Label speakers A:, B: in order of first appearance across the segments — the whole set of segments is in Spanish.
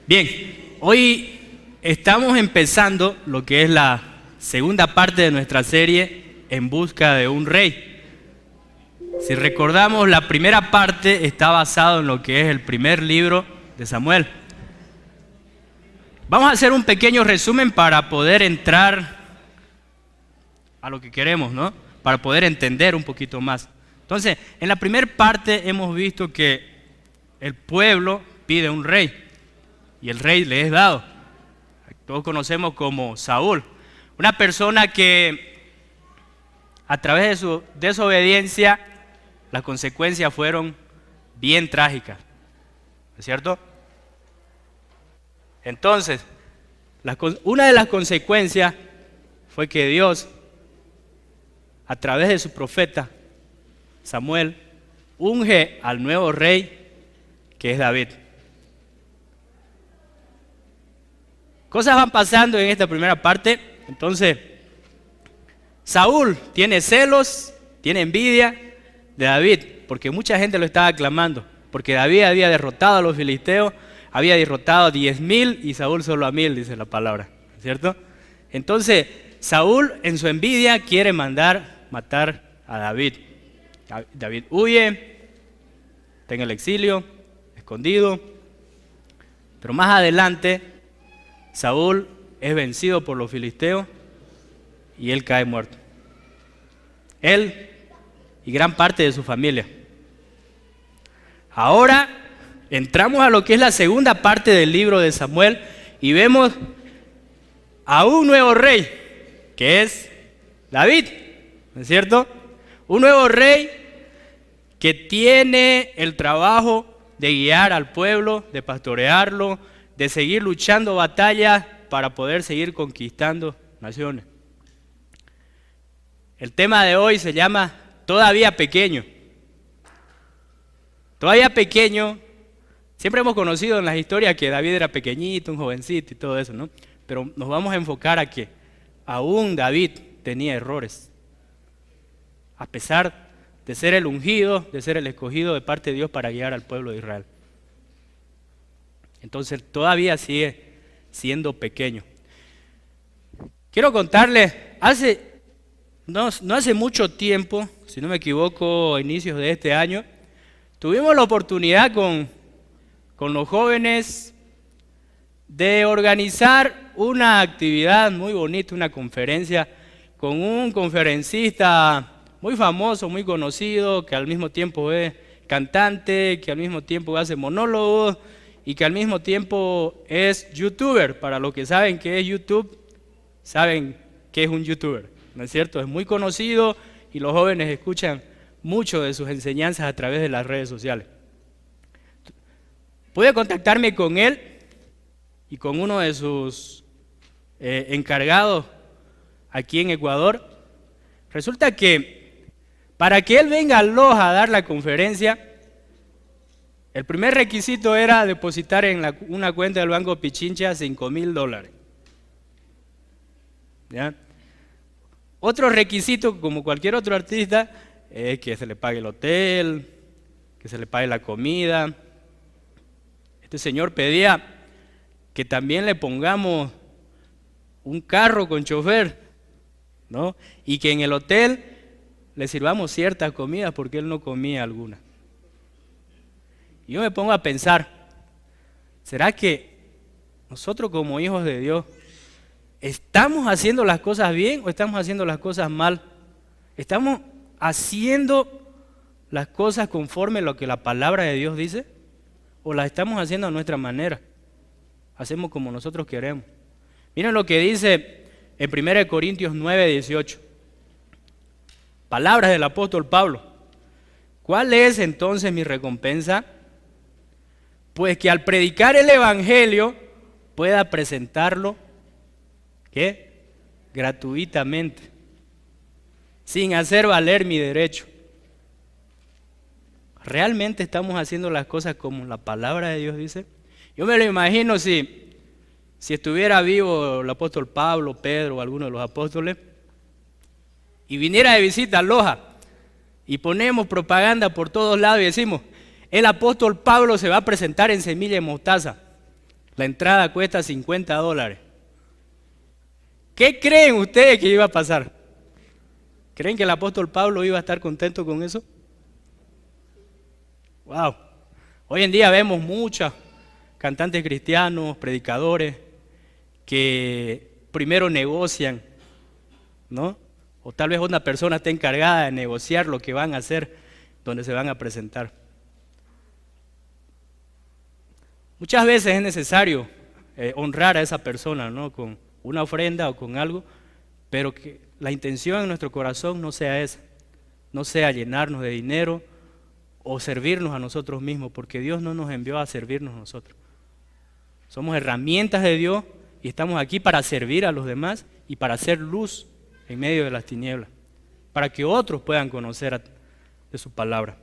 A: Bien, hoy estamos empezando lo que es la segunda parte de nuestra serie En busca de un rey. Si recordamos, la primera parte está basada en lo que es el primer libro de Samuel. Vamos a hacer un pequeño resumen para poder entrar a lo que queremos, ¿no? Para poder entender un poquito más. Entonces, en la primera parte hemos visto que el pueblo pide un rey y el rey le es dado. Todos conocemos como Saúl, una persona que a través de su desobediencia las consecuencias fueron bien trágicas, ¿es cierto? Entonces, una de las consecuencias fue que Dios, a través de su profeta Samuel, unge al nuevo rey que es David. Cosas van pasando en esta primera parte. Entonces, Saúl tiene celos, tiene envidia de David, porque mucha gente lo estaba aclamando, porque David había derrotado a los filisteos, había derrotado a 10,000 y Saúl solo a 1,000, dice la palabra, ¿cierto? Entonces, Saúl en su envidia quiere mandar matar a David. David huye, está en el exilio, escondido, pero más adelante Saúl es vencido por los filisteos y él cae muerto. Él y gran parte de su familia. Ahora entramos a lo que es la segunda parte del libro de Samuel y vemos a un nuevo rey, que es David, ¿no es cierto? Un nuevo rey que tiene el trabajo de guiar al pueblo, de pastorearlo, de seguir luchando batallas para poder seguir conquistando naciones. El tema de hoy se llama Todavía pequeño. Todavía pequeño, siempre hemos conocido en las historias que David era pequeñito, un jovencito y todo eso, ¿no? Pero nos vamos a enfocar a que aún David tenía errores. A pesar de ser el ungido, de ser el escogido de parte de Dios para guiar al pueblo de Israel. Entonces todavía sigue siendo pequeño. Quiero contarles, no hace mucho tiempo, si no me equivoco, a inicios de este año, tuvimos la oportunidad con los jóvenes de organizar una actividad muy bonita, una conferencia con un conferencista muy famoso, muy conocido, que al mismo tiempo es cantante, que al mismo tiempo hace monólogos y que al mismo tiempo es youtuber. Para los que saben qué es YouTube, saben qué es un youtuber, ¿no es cierto? Es muy conocido y los jóvenes escuchan mucho de sus enseñanzas a través de las redes sociales. Pude contactarme con él y con uno de sus encargados aquí en Ecuador. Resulta que para que él venga a Loja a dar la conferencia, el primer requisito era depositar en una cuenta del Banco Pichincha $5,000. ¿Ya? Otro requisito, como cualquier otro artista, es que se le pague el hotel, que se le pague la comida. Este señor pedía que también le pongamos un carro con chofer, ¿no? Y que en el hotel le sirvamos ciertas comidas porque él no comía alguna. Y yo me pongo a pensar, ¿será que nosotros como hijos de Dios estamos haciendo las cosas bien o estamos haciendo las cosas mal? ¿Estamos haciendo las cosas conforme a lo que la palabra de Dios dice? ¿O las estamos haciendo a nuestra manera? Hacemos como nosotros queremos. Miren lo que dice en 1 Corintios 9:18. Palabras del apóstol Pablo. ¿Cuál es entonces mi recompensa? Pues que al predicar el evangelio pueda presentarlo, ¿qué? Gratuitamente, sin hacer valer mi derecho. ¿Realmente estamos haciendo las cosas como la palabra de Dios dice? Yo me lo imagino si estuviera vivo el apóstol Pablo, Pedro o alguno de los apóstoles y viniera de visita a Loja y ponemos propaganda por todos lados y decimos, el apóstol Pablo se va a presentar en Semilla de Mostaza. La entrada cuesta $50. ¿Qué creen ustedes que iba a pasar? ¿Creen que el apóstol Pablo iba a estar contento con eso? Wow. Hoy en día vemos muchos cantantes cristianos, predicadores, que primero negocian, ¿no? O tal vez una persona esté encargada de negociar lo que van a hacer, donde se van a presentar. Muchas veces es necesario honrar a esa persona, ¿no? Con una ofrenda o con algo, pero que la intención en nuestro corazón no sea esa, no sea llenarnos de dinero o servirnos a nosotros mismos, porque Dios no nos envió a servirnos a nosotros. Somos herramientas de Dios y estamos aquí para servir a los demás y para hacer luz en medio de las tinieblas, para que otros puedan conocer de su palabra.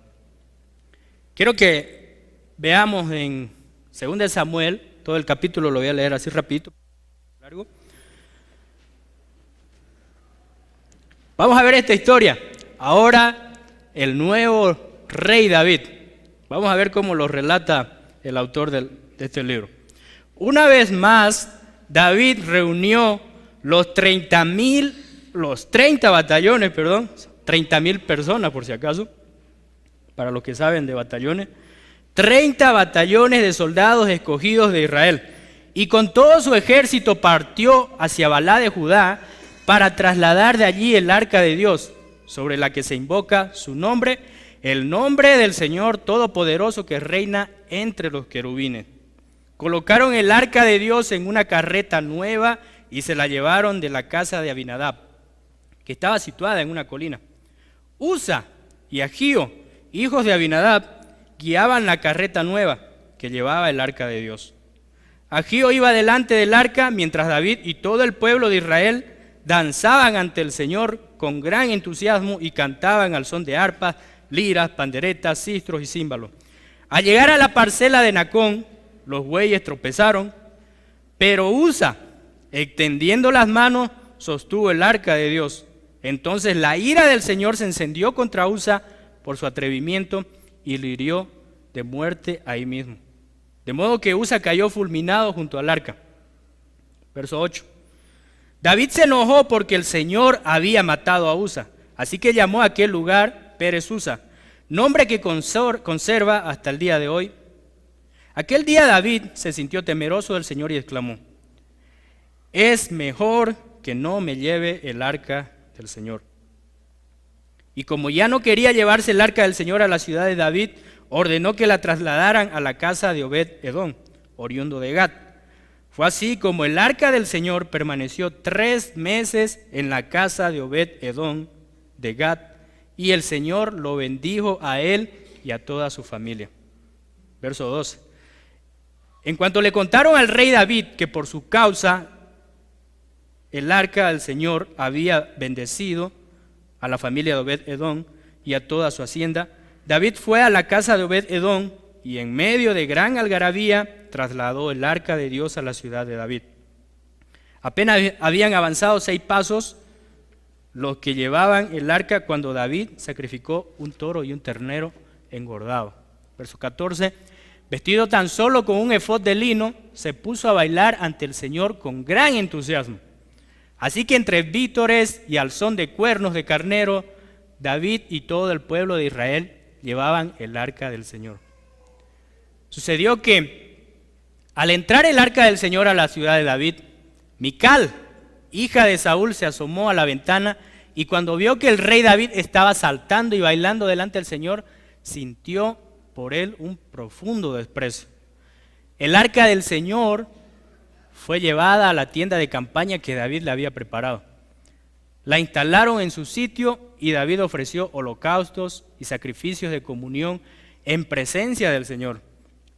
A: Quiero que veamos en 2 Samuel, todo el capítulo lo voy a leer así rapidito, largo. Vamos a ver esta historia. Ahora el nuevo rey David. Vamos a ver cómo lo relata el autor de este libro. Una vez más, David reunió los 30 batallones, 30,000 personas por si acaso, para los que saben de batallones, 30 batallones de soldados escogidos de Israel, y con todo su ejército partió hacia Balá de Judá para trasladar de allí el arca de Dios, sobre la que se invoca su nombre, el nombre del Señor Todopoderoso que reina entre los querubines. Colocaron el arca de Dios en una carreta nueva y se la llevaron de la casa de Abinadab, que estaba situada en una colina. Usa y Agío, hijos de Abinadab, guiaban la carreta nueva que llevaba el arca de Dios. Agío iba delante del arca mientras David y todo el pueblo de Israel danzaban ante el Señor con gran entusiasmo y cantaban al son de arpas, liras, panderetas, sistros y címbalos. Al llegar a la parcela de Nacón, los bueyes tropezaron, pero Usa, extendiendo las manos, sostuvo el arca de Dios. Entonces la ira del Señor se encendió contra Usa por su atrevimiento y lo hirió de muerte ahí mismo. De modo que Usa cayó fulminado junto al arca. Verso 8. David se enojó porque el Señor había matado a Usa, así que llamó a aquel lugar Pérez Usa, nombre que conserva hasta el día de hoy. Aquel día David se sintió temeroso del Señor y exclamó: es mejor que no me lleve el arca del Señor. Y como ya no quería llevarse el arca del Señor a la ciudad de David, ordenó que la trasladaran a la casa de Obed-Edom, oriundo de Gat. Fue así como el arca del Señor permaneció 3 meses en la casa de Obed-Edom de Gat, y el Señor lo bendijo a él y a toda su familia. Verso 12. En cuanto le contaron al rey David que por su causa el arca del Señor había bendecido a la familia de Obed-Edom y a toda su hacienda, David fue a la casa de Obed-Edom y en medio de gran algarabía trasladó el arca de Dios a la ciudad de David. Apenas habían avanzado 6 pasos los que llevaban el arca cuando David sacrificó un toro y un ternero engordado. Verso 14. Vestido tan solo con un efod de lino, se puso a bailar ante el Señor con gran entusiasmo. Así que entre vítores y al son de cuernos de carnero, David y todo el pueblo de Israel llevaban el arca del Señor. Sucedió que al entrar el arca del Señor a la ciudad de David, Mical, hija de Saúl, se asomó a la ventana y cuando vio que el rey David estaba saltando y bailando delante del Señor, sintió por él un profundo desprecio. El arca del Señor fue llevada a la tienda de campaña que David le había preparado. La instalaron en su sitio y David ofreció holocaustos y sacrificios de comunión en presencia del Señor.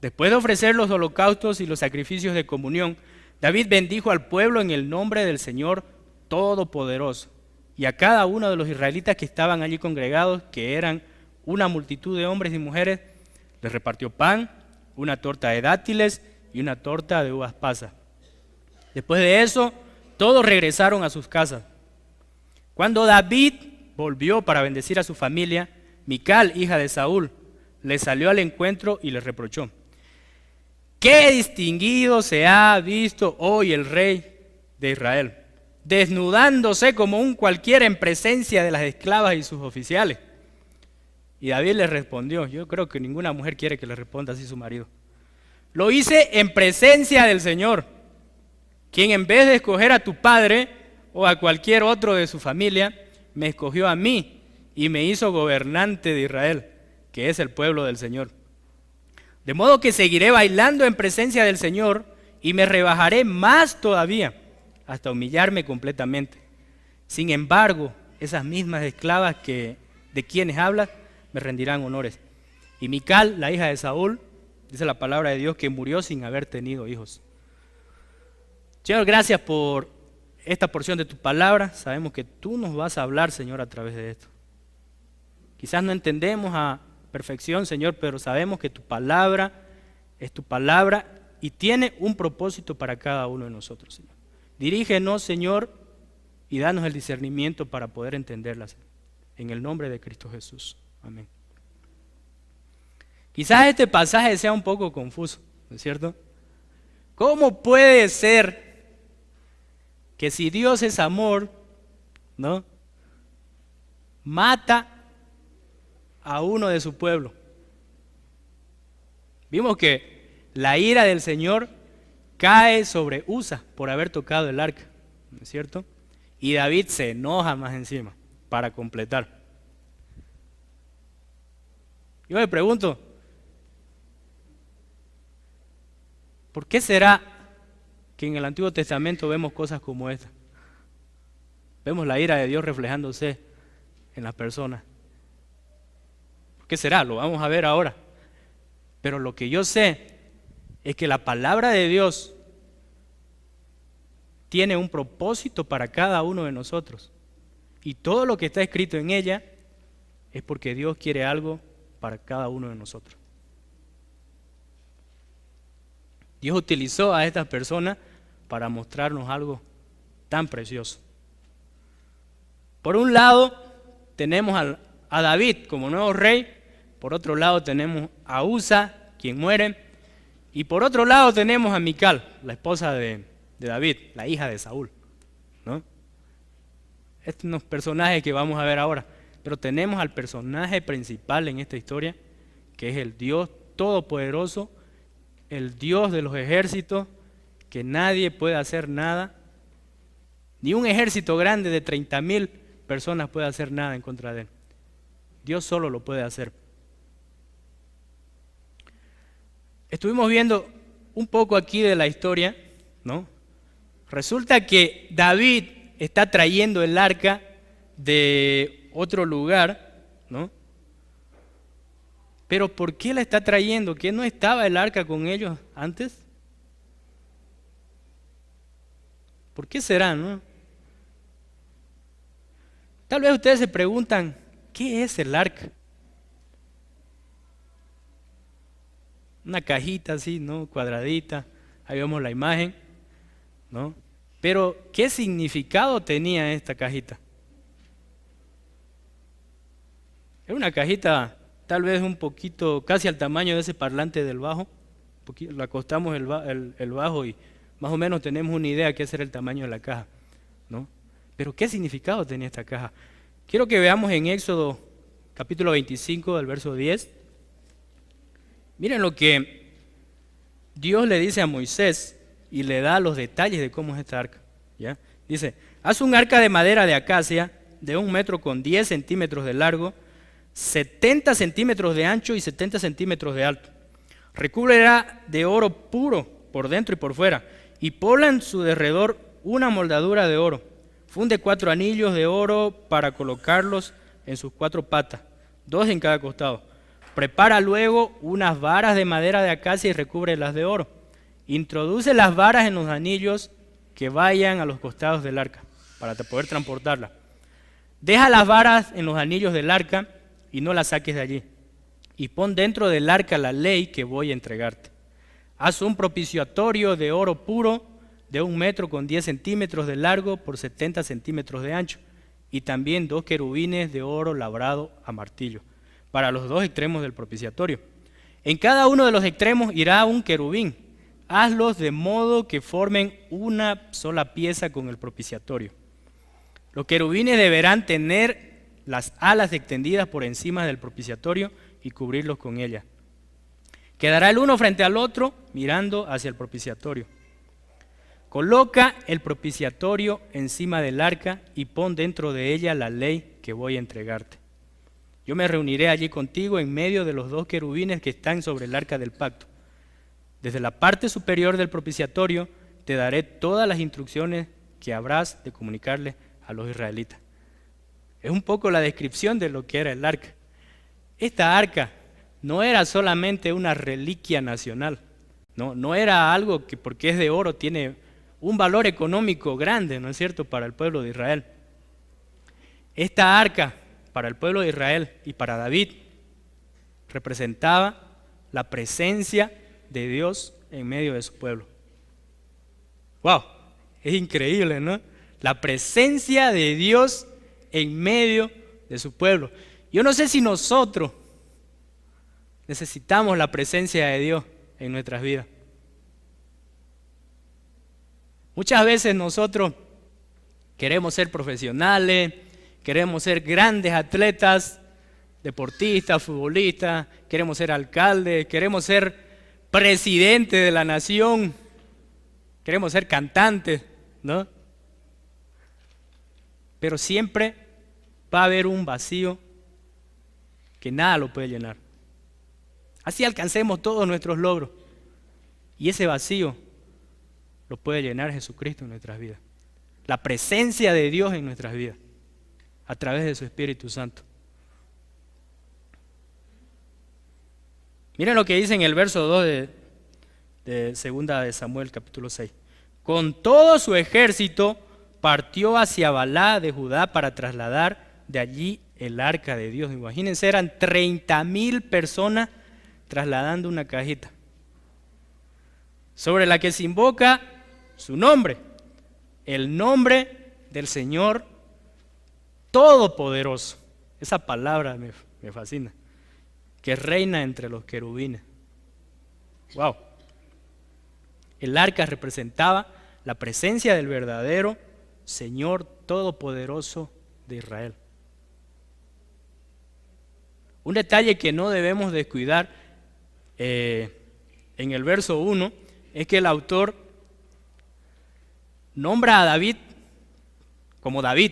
A: Después de ofrecer los holocaustos y los sacrificios de comunión, David bendijo al pueblo en el nombre del Señor Todopoderoso y a cada uno de los israelitas que estaban allí congregados, que eran una multitud de hombres y mujeres, les repartió pan, una torta de dátiles y una torta de uvas pasas. Después de eso, todos regresaron a sus casas. Cuando David volvió para bendecir a su familia, Mical, hija de Saúl, le salió al encuentro y le reprochó: qué distinguido se ha visto hoy el rey de Israel, desnudándose como un cualquiera en presencia de las esclavas y sus oficiales. Y David le respondió, yo creo que ninguna mujer quiere que le responda así su marido. Lo hice en presencia del Señor, quien en vez de escoger a tu padre o a cualquier otro de su familia, me escogió a mí y me hizo gobernante de Israel, que es el pueblo del Señor. De modo que seguiré bailando en presencia del Señor y me rebajaré más todavía hasta humillarme completamente. Sin embargo, esas mismas esclavas de quienes hablas me rendirán honores. Y Mical, la hija de Saúl, dice la palabra de Dios, que murió sin haber tenido hijos. Señor, gracias por esta porción de tu palabra. Sabemos que tú nos vas a hablar, Señor, a través de esto. Quizás no entendemos a perfección, Señor, pero sabemos que tu palabra es tu palabra y tiene un propósito para cada uno de nosotros, Señor. Dirígenos, Señor, y danos el discernimiento para poder entenderla, Señor. En el nombre de Cristo Jesús. Amén. Quizás este pasaje sea un poco confuso, ¿no es cierto? ¿Cómo puede ser que si Dios es amor, ¿no?, mata a uno de su pueblo? Vimos que la ira del Señor cae sobre Usa por haber tocado el arca, ¿no es cierto? Y David se enoja más encima para completar. Yo me pregunto, ¿por qué será que en el Antiguo Testamento vemos cosas como esta? Vemos la ira de Dios reflejándose en las personas. ¿Por qué será? Lo vamos a ver ahora. Pero lo que yo sé es que la palabra de Dios tiene un propósito para cada uno de nosotros. Y todo lo que está escrito en ella es porque Dios quiere algo para cada uno de nosotros. Dios utilizó a estas personas para mostrarnos algo tan precioso. Por un lado tenemos a David como nuevo rey, por otro lado tenemos a Usa, quien muere, y por otro lado tenemos a Mical, la esposa de David, la hija de Saúl, ¿no? Estos son los personajes que vamos a ver ahora, pero tenemos al personaje principal en esta historia, que es el Dios todopoderoso, el Dios de los ejércitos, que nadie puede hacer nada, ni un ejército grande de 30,000 personas puede hacer nada en contra de él. Dios solo lo puede hacer. Estuvimos viendo un poco aquí de la historia, ¿no? Resulta que David está trayendo el arca de otro lugar, ¿no? Pero ¿por qué la está trayendo? ¿Que no estaba el arca con ellos antes? ¿Por qué será, no? Tal vez ustedes se preguntan, ¿qué es el arca? Una cajita así, ¿no?, cuadradita, ahí vemos la imagen, ¿no? Pero, ¿qué significado tenía esta cajita? Era una cajita tal vez un poquito, casi al tamaño de ese parlante del bajo. Le acostamos el bajo y más o menos tenemos una idea de qué será el tamaño de la caja, ¿no? Pero ¿qué significado tenía esta caja? Quiero que veamos en Éxodo capítulo 25, del verso 10. Miren lo que Dios le dice a Moisés y le da los detalles de cómo es esta arca, ¿ya? Dice, haz un arca de madera de acacia de 1 metro con 10 centímetros de largo, 70 centímetros de ancho y 70 centímetros de alto. Recúbrela de oro puro por dentro y por fuera, y ponla en su derredor una moldadura de oro. Funde 4 anillos de oro para colocarlos en sus 4 patas, 2 en cada costado. Prepara luego unas varas de madera de acacia y recúbrelas de oro. Introduce las varas en los anillos que vayan a los costados del arca, para poder transportarla. Deja las varas en los anillos del arca y no las saques de allí. Y pon dentro del arca la ley que voy a entregarte. Haz un propiciatorio de oro puro de 1 metro con 10 centímetros de largo por 70 centímetros de ancho, y también 2 querubines de oro labrado a martillo para los 2 extremos del propiciatorio. En cada uno de los extremos irá un querubín, hazlos de modo que formen una sola pieza con el propiciatorio. Los querubines deberán tener las alas extendidas por encima del propiciatorio y cubrirlos con ellas. Quedará el uno frente al otro, mirando hacia el propiciatorio. Coloca el propiciatorio encima del arca y pon dentro de ella la ley que voy a entregarte. Yo me reuniré allí contigo en medio de los dos querubines que están sobre el arca del pacto. Desde la parte superior del propiciatorio te daré todas las instrucciones que habrás de comunicarle a los israelitas. Es un poco la descripción de lo que era el arca. Esta arca no era solamente una reliquia nacional, no era algo que porque es de oro tiene un valor económico grande, ¿no es cierto?, para el pueblo de Israel. Esta arca para el pueblo de Israel y para David representaba la presencia de Dios en medio de su pueblo. ¡Wow! Es increíble, ¿no? La presencia de Dios en medio de su pueblo. Yo no sé si nosotros necesitamos la presencia de Dios en nuestras vidas. Muchas veces nosotros queremos ser profesionales, queremos ser grandes atletas, deportistas, futbolistas, queremos ser alcaldes, queremos ser presidente de la nación, queremos ser cantantes, ¿no? Pero siempre va a haber un vacío que nada lo puede llenar. Así alcancemos todos nuestros logros. Y ese vacío lo puede llenar Jesucristo en nuestras vidas. La presencia de Dios en nuestras vidas, a través de su Espíritu Santo. Miren lo que dice en el verso 2 de 2 de Samuel, capítulo 6. Con todo su ejército partió hacia Balá de Judá para trasladar de allí el arca de Dios. Imagínense, eran 30,000 personas trasladando una cajita sobre la que se invoca su nombre, el nombre del Señor Todopoderoso. Esa palabra me fascina, que reina entre los querubines. ¡Wow! El arca representaba la presencia del verdadero Señor Todopoderoso de Israel. Un detalle que no debemos descuidar en el verso 1 es que el autor nombra a David como David,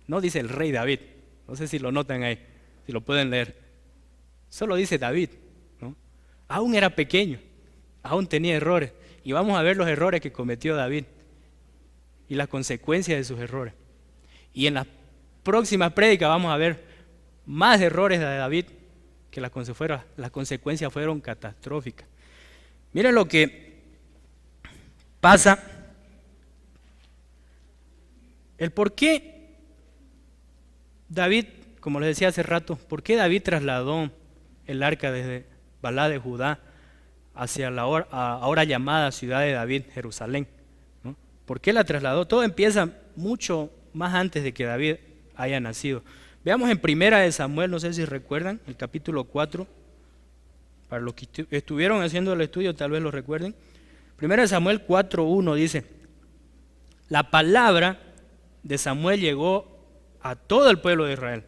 A: no dice el rey David. No sé si lo notan ahí, si lo pueden leer. Solo dice David, ¿no? Aún era pequeño, aún tenía errores. Y vamos a ver los errores que cometió David y las consecuencias de sus errores. Y en las próximas prédicas vamos a ver más errores de David, que las consecuencias fueron catastróficas. Miren lo que pasa, el por qué David, como les decía hace rato, por qué David trasladó el arca desde Balá de Judá hacia la ahora llamada ciudad de David, Jerusalén, ¿no? ¿Por qué la trasladó? Todo empieza mucho más antes de que David haya nacido. Veamos en 1 de Samuel, no sé si recuerdan, el capítulo 4, para los que estuvieron haciendo el estudio tal vez lo recuerden. 1 de Samuel 4:1 dice: la palabra de Samuel llegó a todo el pueblo de Israel.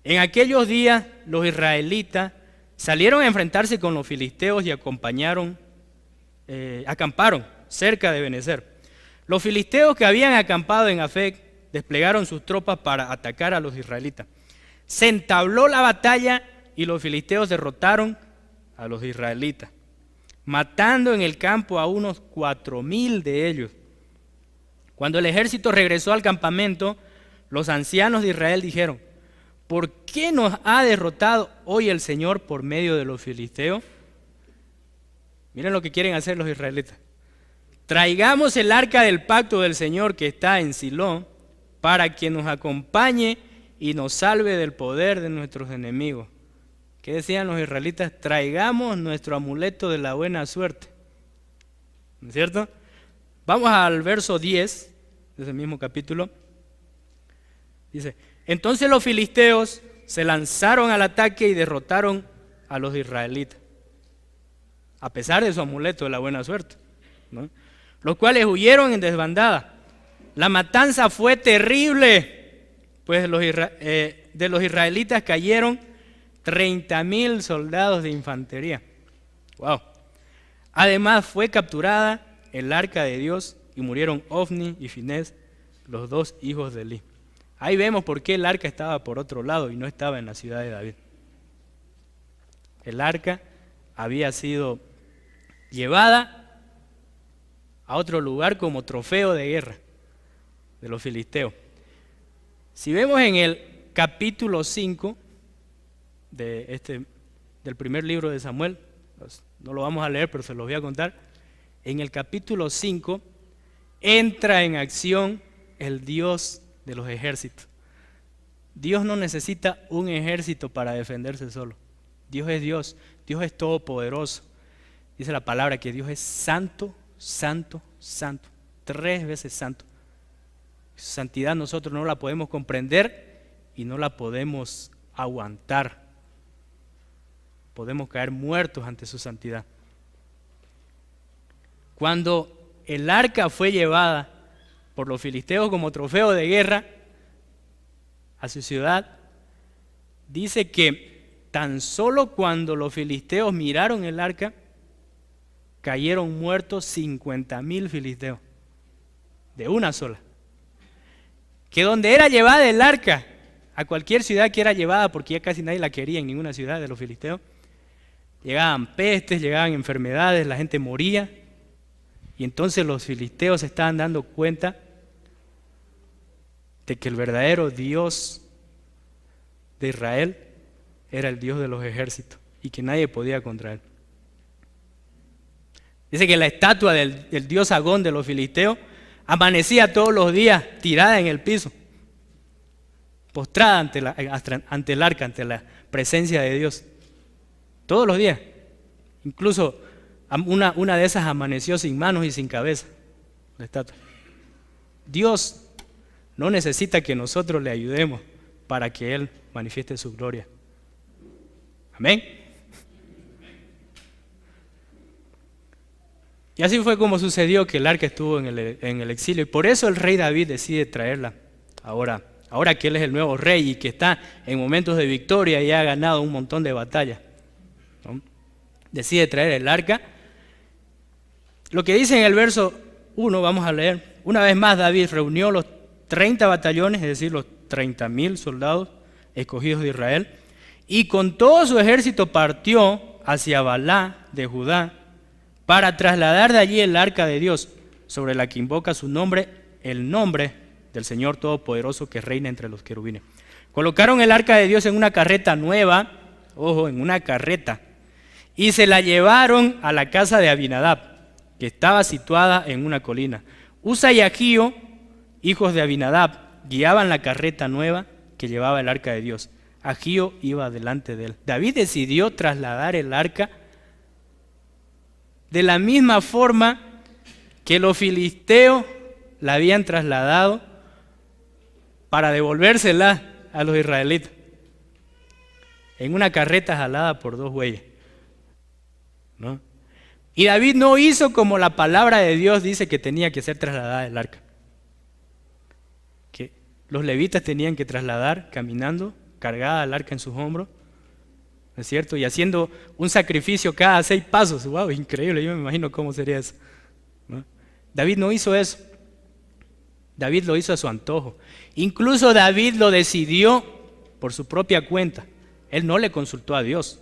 A: En aquellos días los israelitas salieron a enfrentarse con los filisteos y acamparon cerca de Benezer. Los filisteos que habían acampado en Afec desplegaron sus tropas para atacar a los israelitas. Se entabló la batalla y los filisteos derrotaron a los israelitas, matando en el campo a unos 4,000 de ellos. Cuando el ejército regresó al campamento, los ancianos de Israel dijeron: ¿por qué nos ha derrotado hoy el Señor por medio de los filisteos? Miren lo que quieren hacer los israelitas. Traigamos el arca del pacto del Señor que está en Silo, para que nos acompañe y nos salve del poder de nuestros enemigos. ¿Qué decían los israelitas? Traigamos nuestro amuleto de la buena suerte. ¿No es cierto? Vamos al verso 10 de ese mismo capítulo. Dice: entonces los filisteos se lanzaron al ataque y derrotaron a los israelitas. a pesar de su amuleto de la buena suerte, ¿no? Los cuales huyeron en desbandada. La matanza fue terrible, pues de los israelitas cayeron 30,000 soldados de infantería. Wow. Además fue capturada el arca de Dios y murieron Ofni y Finés, los dos hijos de Elí. Ahí vemos por qué el arca estaba por otro lado y no estaba en la ciudad de David. El arca había sido llevada a otro lugar como trofeo de guerra de los filisteos. Si vemos en el capítulo 5 del primer libro de Samuel, no lo vamos a leer, pero se los voy a contar. En el capítulo 5 entra en acción el Dios de los ejércitos. Dios no necesita un ejército para defenderse solo. Dios es Dios, Dios es todopoderoso. Dice la palabra que Dios es santo, santo, santo, 3 veces santo. Su santidad nosotros no la podemos comprender y no la podemos aguantar. Podemos caer muertos ante su santidad. Cuando el arca fue llevada por los filisteos como trofeo de guerra a su ciudad, dice que tan solo cuando los filisteos miraron el arca, cayeron muertos 50,000 filisteos, de una sola. Que donde era llevada el arca, a cualquier ciudad que era llevada, porque ya casi nadie la quería en ninguna ciudad de los filisteos, llegaban pestes, llegaban enfermedades, la gente moría. Y entonces los filisteos se estaban dando cuenta de que el verdadero Dios de Israel era el Dios de los ejércitos y que nadie podía contra él. Dice que la estatua del dios Agón de los filisteos amanecía todos los días tirada en el piso, postrada ante el arca, ante la presencia de Dios. Todos los días. Incluso una de esas amaneció sin manos y sin cabeza, la estatua. Dios no necesita que nosotros le ayudemos para que Él manifieste su gloria. Amén. Y así fue como sucedió que el arca estuvo en el exilio. Y por eso el rey David decide traerla ahora que él es el nuevo rey y que está en momentos de victoria y ha ganado un montón de batallas, ¿no? Decide traer el arca. Lo que dice en el verso 1, vamos a leer. Una vez más David reunió los 30 batallones, es decir, los 30,000 soldados escogidos de Israel, y con todo su ejército partió hacia Balá de Judá para trasladar de allí el arca de Dios, sobre la que invoca su nombre, el nombre del Señor Todopoderoso que reina entre los querubines. Colocaron el arca de Dios en una carreta nueva, ojo, en una carreta, y se la llevaron a la casa de Abinadab, que estaba situada en una colina. Usa y Agío, hijos de Abinadab, guiaban la carreta nueva que llevaba el arca de Dios. Agío iba delante de él. David decidió trasladar el arca de la misma forma que los filisteos la habían trasladado para devolvérsela a los israelitas, en una carreta jalada por 2 bueyes, ¿no? Y David no hizo como la palabra de Dios dice que tenía que ser trasladada el arca, que los levitas tenían que trasladar caminando, cargada el arca en sus hombros, ¿no es cierto? Y haciendo un sacrificio cada 6 pasos. ¡Wow! Increíble, yo me imagino cómo sería eso, ¿no? David no hizo eso. David lo hizo a su antojo. Incluso David lo decidió por su propia cuenta. Él no le consultó a Dios.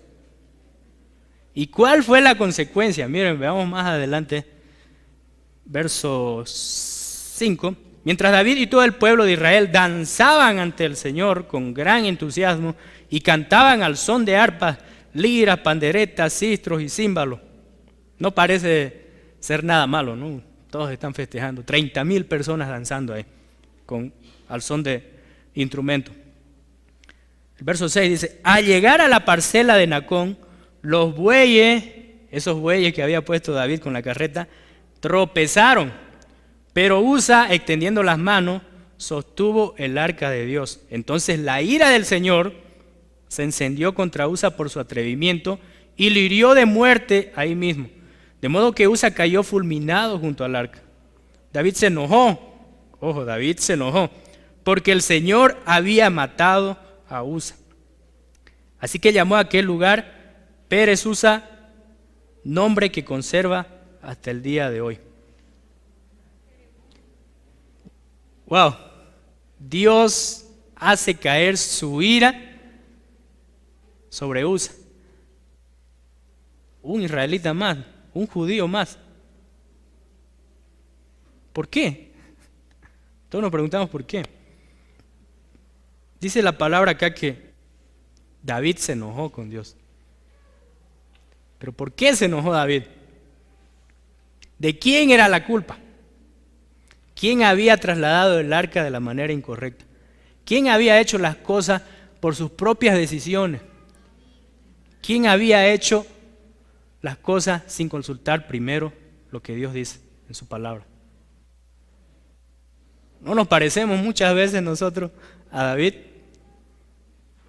A: ¿Y cuál fue la consecuencia? Miren, veamos más adelante, verso 5. Mientras David y todo el pueblo de Israel danzaban ante el Señor con gran entusiasmo y cantaban al son de arpas, liras, panderetas, sistros y címbalos. No parece ser nada malo, ¿no? Todos están festejando, 30,000 personas danzando ahí, al son de instrumentos. El verso 6 dice, al llegar a la parcela de Nacón, los bueyes, esos bueyes que había puesto David con la carreta, tropezaron, pero Usa, extendiendo las manos, sostuvo el arca de Dios. Entonces la ira del Señor se encendió contra Usa por su atrevimiento y lo hirió de muerte ahí mismo. De modo que Usa cayó fulminado junto al arca. David se enojó, ojo, David se enojó, porque el Señor había matado a Usa. Así que llamó a aquel lugar Pérez Usa, nombre que conserva hasta el día de hoy. Wow, Dios hace caer su ira sobre Usa. Un israelita más, un judío más. ¿Por qué? Todos nos preguntamos por qué. Dice la palabra acá que David se enojó con Dios. ¿Pero por qué se enojó David? ¿De quién era la culpa? ¿Quién había trasladado el arca de la manera incorrecta? ¿Quién había hecho las cosas por sus propias decisiones? ¿Quién había hecho las cosas sin consultar primero lo que Dios dice en su palabra? ¿No nos parecemos muchas veces nosotros a David?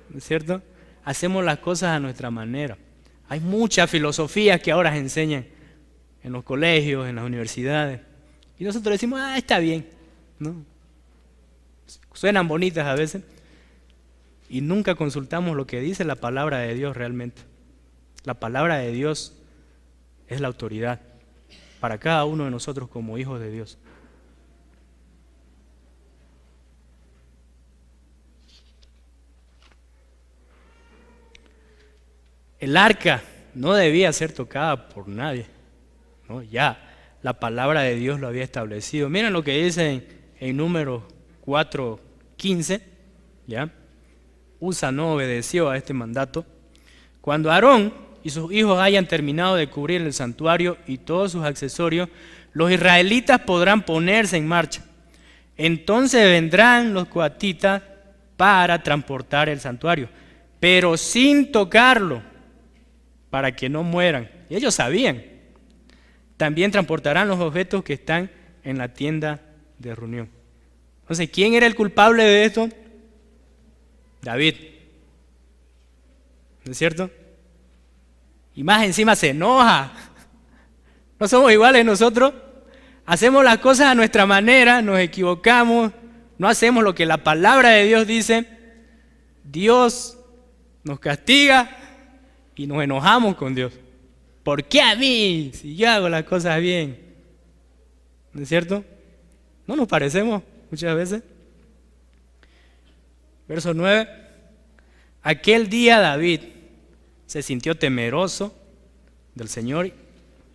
A: ¿No es cierto? Hacemos las cosas a nuestra manera. Hay muchas filosofías que ahora se enseñan en los colegios, en las universidades. Y nosotros decimos, está bien, ¿no? Suenan bonitas a veces. Y nunca consultamos lo que dice la palabra de Dios realmente. La palabra de Dios es la autoridad para cada uno de nosotros como hijos de Dios. El arca no debía ser tocada por nadie, ¿no? Ya la palabra de Dios lo había establecido. Miren lo que dice en Números 4:15, ¿ya? Usa no obedeció a este mandato. Cuando Aarón y sus hijos hayan terminado de cubrir el santuario y todos sus accesorios, los israelitas podrán ponerse en marcha. Entonces vendrán los coatitas para transportar el santuario, pero sin tocarlo, para que no mueran. Y ellos sabían. También transportarán los objetos que están en la tienda de reunión. Entonces, ¿quién era el culpable de esto? David. ¿No es cierto? Y más encima se enoja. ¿No somos iguales nosotros? Hacemos las cosas a nuestra manera, nos equivocamos, no hacemos lo que la palabra de Dios dice. Dios nos castiga y nos enojamos con Dios. ¿Por qué a mí? Si yo hago las cosas bien. ¿No es cierto? ¿No nos parecemos muchas veces? Verso 9. Aquel día David se sintió temeroso del Señor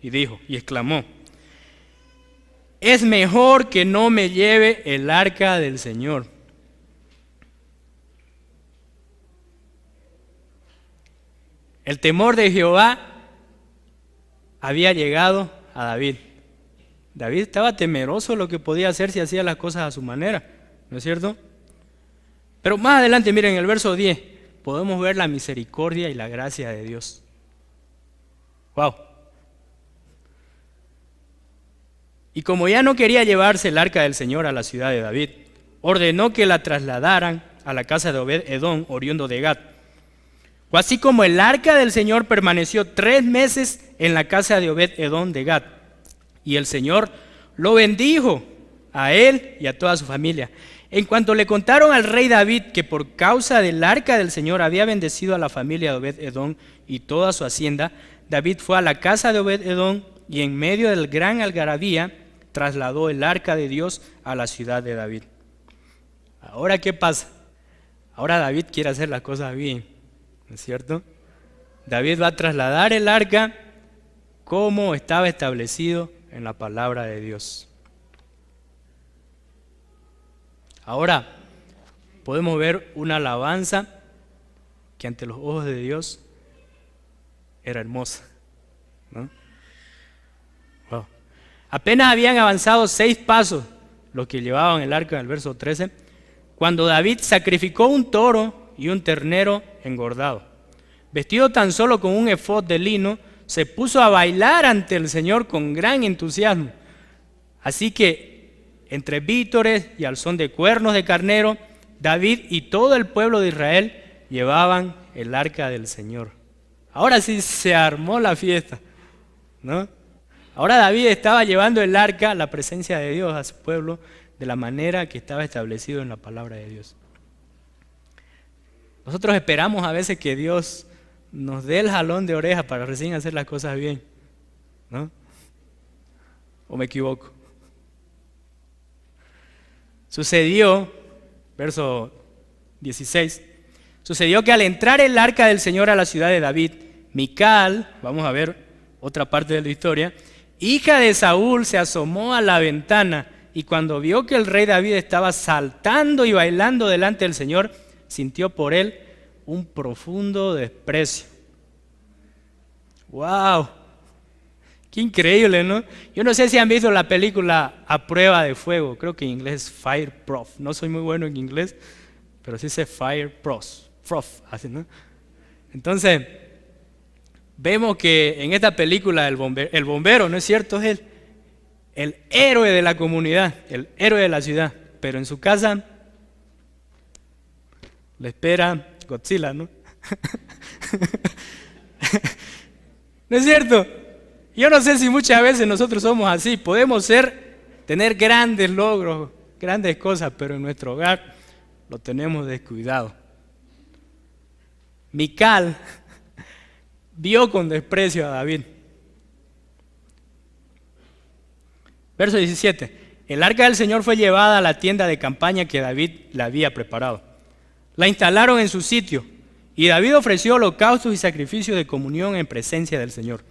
A: y dijo, y exclamó, es mejor que no me lleve el arca del Señor. El temor de Jehová había llegado a David. David estaba temeroso de lo que podía hacer si hacía las cosas a su manera, ¿no es cierto? Pero más adelante, miren, en el verso 10, podemos ver la misericordia y la gracia de Dios. ¡Wow! Y como ya no quería llevarse el arca del Señor a la ciudad de David, ordenó que la trasladaran a la casa de Obed-Edom, oriundo de Gat. Así como el arca del Señor permaneció 3 meses en la casa de Obed-Edom de Gat, y el Señor lo bendijo a él y a toda su familia. En cuanto le contaron al rey David que por causa del arca del Señor había bendecido a la familia de Obed-Edom y toda su hacienda, David fue a la casa de Obed-Edom y en medio del gran algarabía trasladó el arca de Dios a la ciudad de David. Ahora, ¿qué pasa? Ahora David quiere hacer las cosas bien, ¿no es cierto? David va a trasladar el arca como estaba establecido en la palabra de Dios. Ahora podemos ver una alabanza que ante los ojos de Dios era hermosa, ¿no? Wow. Apenas habían avanzado 6 pasos los que llevaban el arca en el verso 13, cuando David sacrificó un toro y un ternero engordado. Vestido tan solo con un efod de lino, se puso a bailar ante el Señor con gran entusiasmo. Así que, entre vítores y al son de cuernos de carnero, David y todo el pueblo de Israel llevaban el arca del Señor. Ahora sí se armó la fiesta, ¿no? Ahora David estaba llevando el arca, la presencia de Dios, a su pueblo de la manera que estaba establecido en la palabra de Dios. Nosotros esperamos a veces que Dios nos dé el jalón de oreja para recién hacer las cosas bien, ¿no? ¿O me equivoco? Sucedió, verso 16, sucedió que al entrar el arca del Señor a la ciudad de David, Mical, vamos a ver otra parte de la historia, hija de Saúl, se asomó a la ventana y cuando vio que el rey David estaba saltando y bailando delante del Señor, sintió por él un profundo desprecio. ¡Wow! ¡Qué increíble!, ¿no? Yo no sé si han visto la película A Prueba de Fuego, creo que en inglés es Fireproof. No soy muy bueno en inglés, pero sí sé Fireproof, así, ¿no? Entonces, vemos que en esta película el bombero, ¿no es cierto? Es el héroe de la comunidad, el héroe de la ciudad, pero en su casa le espera Godzilla, ¿no? ¿No es cierto? Yo no sé si muchas veces nosotros somos así, podemos tener grandes logros, grandes cosas, pero en nuestro hogar lo tenemos descuidado. Mical vio con desprecio a David. Verso 17. El arca del Señor fue llevada a la tienda de campaña que David le había preparado. La instalaron en su sitio y David ofreció holocaustos y sacrificios de comunión en presencia del Señor.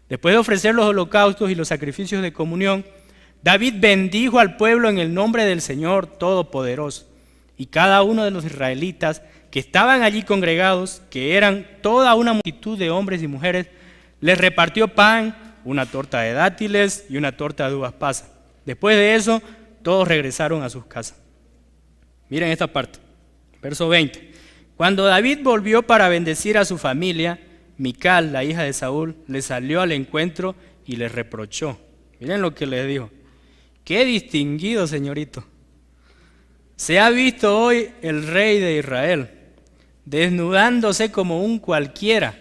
A: Después de ofrecer los holocaustos y los sacrificios de comunión, David bendijo al pueblo en el nombre del Señor Todopoderoso. Y cada uno de los israelitas que estaban allí congregados, que eran toda una multitud de hombres y mujeres, les repartió pan, una torta de dátiles y una torta de uvas pasas. Después de eso, todos regresaron a sus casas. Miren esta parte, verso 20. Cuando David volvió para bendecir a su familia, Mical, la hija de Saúl, le salió al encuentro y le reprochó. Miren lo que le dijo. ¡Qué distinguido, señorito! Se ha visto hoy el rey de Israel, desnudándose como un cualquiera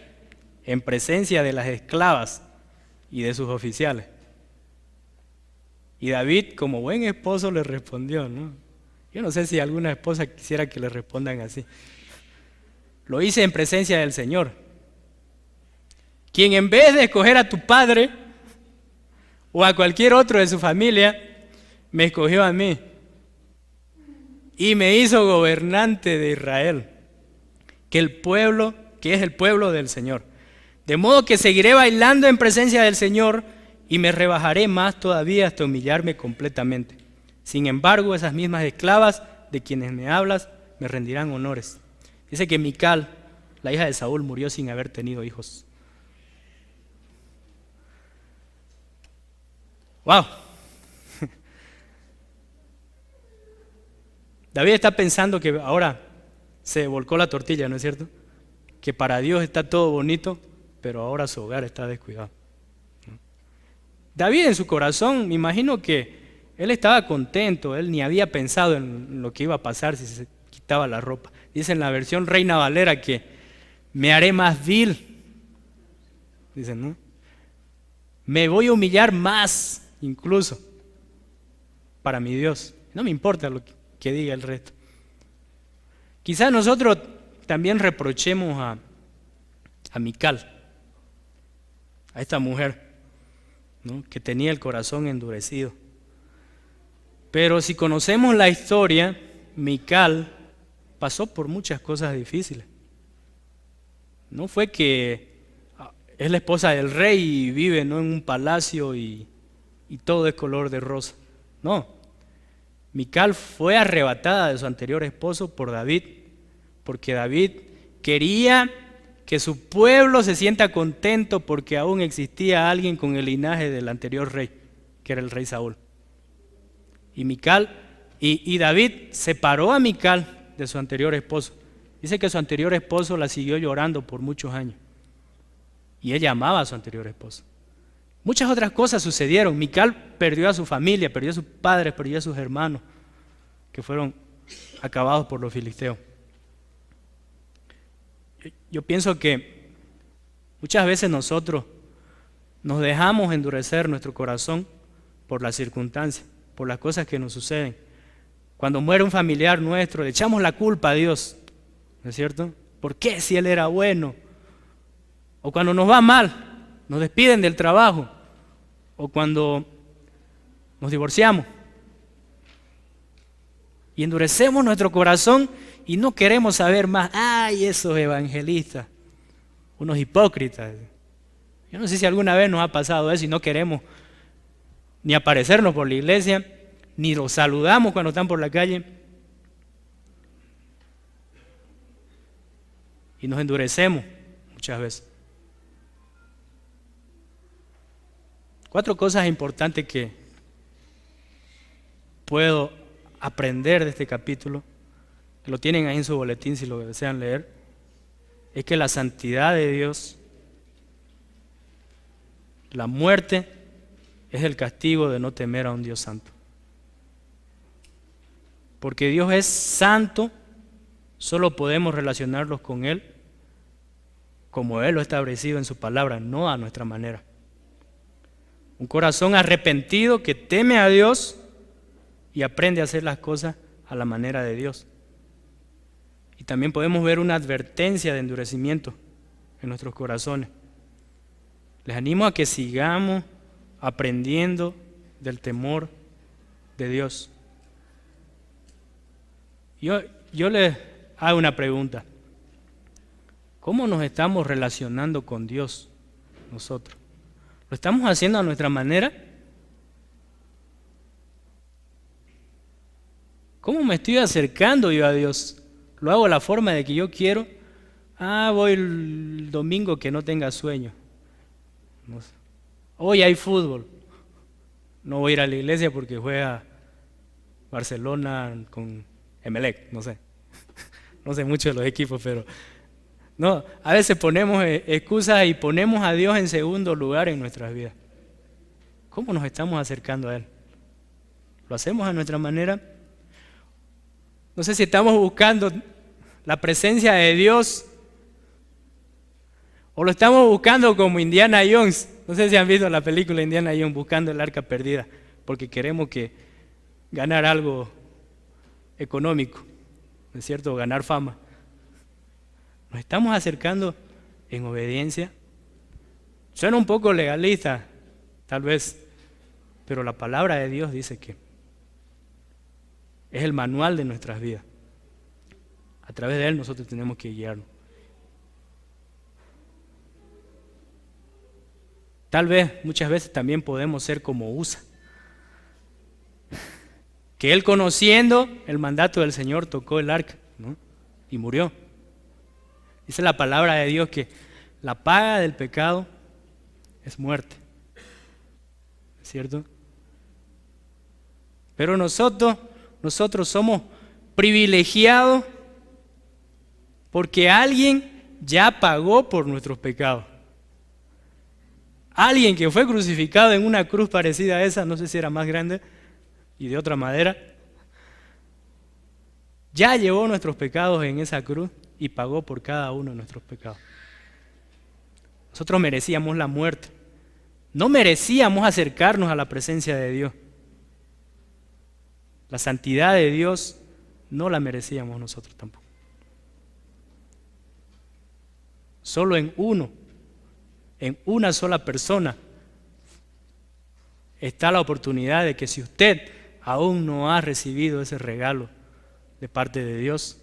A: en presencia de las esclavas y de sus oficiales. Y David, como buen esposo, le respondió, ¿no? Yo no sé si alguna esposa quisiera que le respondan así. Lo hice en presencia del Señor, quien en vez de escoger a tu padre o a cualquier otro de su familia, me escogió a mí y me hizo gobernante de Israel, que es el pueblo del Señor. De modo que seguiré bailando en presencia del Señor y me rebajaré más todavía hasta humillarme completamente. Sin embargo, esas mismas esclavas de quienes me hablas me rendirán honores. Dice que Mical, la hija de Saúl, murió sin haber tenido hijos. ¡Wow! David está pensando que ahora se volcó la tortilla, ¿no es cierto? Que para Dios está todo bonito, pero ahora su hogar está descuidado. David en su corazón, me imagino que él estaba contento, él ni había pensado en lo que iba a pasar si se quitaba la ropa. Dice en la versión Reina Valera que me haré más vil. Dicen, ¿no? Me voy a humillar más, incluso, para mi Dios. No me importa lo que diga el resto. Quizás nosotros también reprochemos a Mical, a esta mujer, ¿no? Que tenía el corazón endurecido. Pero si conocemos la historia, Mical pasó por muchas cosas difíciles. No fue que es la esposa del rey y vive, ¿no?, en un palacio y todo es color de rosa. No, Mical fue arrebatada de su anterior esposo por David, porque David quería que su pueblo se sienta contento porque aún existía alguien con el linaje del anterior rey, que era el rey Saúl. Y David separó a Mical de su anterior esposo. Dice que su anterior esposo la siguió llorando por muchos años. Y ella amaba a su anterior esposo. Muchas otras cosas sucedieron. Mical perdió a su familia, perdió a sus padres, perdió a sus hermanos, que fueron acabados por los filisteos. Yo pienso que Muchas veces nosotros nos dejamos endurecer nuestro corazón por las circunstancias, por las cosas que nos suceden. Cuando muere un familiar nuestro, le echamos la culpa a Dios, ¿no es cierto? ¿Por qué si Él era bueno? O cuando nos va mal, nos despiden del trabajo, o cuando nos divorciamos. Y endurecemos nuestro corazón y no queremos saber más. ¡Ay, esos evangelistas! Unos hipócritas. Yo no sé si alguna vez nos ha pasado eso y no queremos ni aparecernos por la iglesia, ni los saludamos cuando están por la calle. Y nos endurecemos muchas veces. 4 cosas importantes que puedo aprender de este capítulo, que lo tienen ahí en su boletín si lo desean leer, es que la santidad de Dios, la muerte, es el castigo de no temer a un Dios santo. Porque Dios es santo, solo podemos relacionarnos con Él como Él lo ha establecido en su palabra, no a nuestra manera. Un corazón arrepentido que teme a Dios y aprende a hacer las cosas a la manera de Dios. Y también podemos ver una advertencia de endurecimiento en nuestros corazones. Les animo a que sigamos aprendiendo del temor de Dios. Yo les hago una pregunta. ¿Cómo nos estamos relacionando con Dios nosotros? ¿Lo estamos haciendo a nuestra manera? ¿Cómo me estoy acercando yo a Dios? ¿Lo hago a la forma de que yo quiero? Voy el domingo que no tenga sueño. No sé. Hoy hay fútbol. No voy a ir a la iglesia porque juega Barcelona con Emelec, no sé. No sé mucho de los equipos, pero no, a veces ponemos excusas y ponemos a Dios en segundo lugar en nuestras vidas. ¿Cómo nos estamos acercando a Él? ¿Lo hacemos a nuestra manera? No sé si estamos buscando la presencia de Dios o lo estamos buscando como Indiana Jones. No sé si han visto la película Indiana Jones, buscando el arca perdida, porque queremos ganar algo económico, ¿no es cierto? Ganar fama. ¿Nos estamos acercando en obediencia? Suena un poco legalista, tal vez, pero la palabra de Dios dice que es el manual de nuestras vidas. A través de Él nosotros tenemos que guiarnos. Tal vez, muchas veces también podemos ser como Usa, que él, conociendo el mandato del Señor, tocó el arca, ¿no? Y murió. Dice la palabra de Dios que la paga del pecado es muerte, ¿es cierto? Pero nosotros somos privilegiados porque alguien ya pagó por nuestros pecados. Alguien que fue crucificado en una cruz parecida a esa, no sé si era más grande y de otra madera, ya llevó nuestros pecados en esa cruz y pagó por cada uno de nuestros pecados. Nosotros merecíamos la muerte, no merecíamos acercarnos a la presencia de Dios. La santidad de Dios no la merecíamos nosotros tampoco. Solo en una sola persona está la oportunidad de que si usted aún no ha recibido ese regalo de parte de Dios,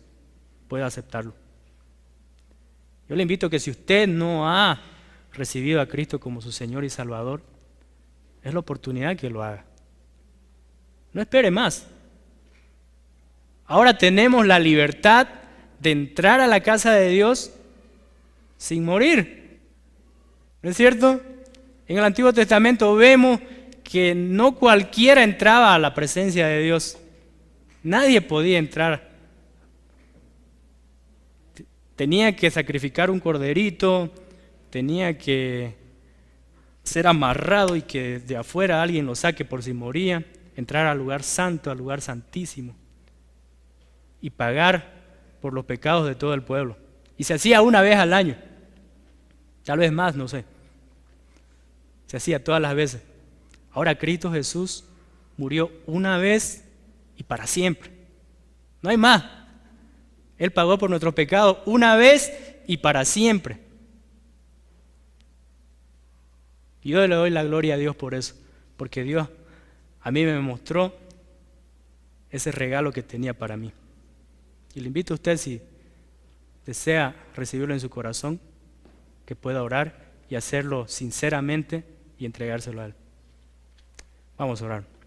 A: pueda aceptarlo. Yo le invito a que si usted no ha recibido a Cristo como su Señor y Salvador, es la oportunidad que lo haga. No espere más. Ahora tenemos la libertad de entrar a la casa de Dios sin morir. ¿No es cierto? En el Antiguo Testamento vemos que no cualquiera entraba a la presencia de Dios. Nadie podía entrar. Tenía que sacrificar un corderito, tenía que ser amarrado y que de afuera alguien lo saque por si moría, entrar al lugar santo, al lugar santísimo y pagar por los pecados de todo el pueblo. Y se hacía una vez al año. tal vez más, no sé. Se hacía todas las veces. Ahora Cristo Jesús murió una vez y para siempre. No hay más. Él pagó por nuestros pecados una vez y para siempre. Y yo le doy la gloria a Dios por eso, porque Dios a mí me mostró ese regalo que tenía para mí. Y le invito a usted, si desea recibirlo en su corazón, que pueda orar y hacerlo sinceramente y entregárselo a Él. Vamos a orar.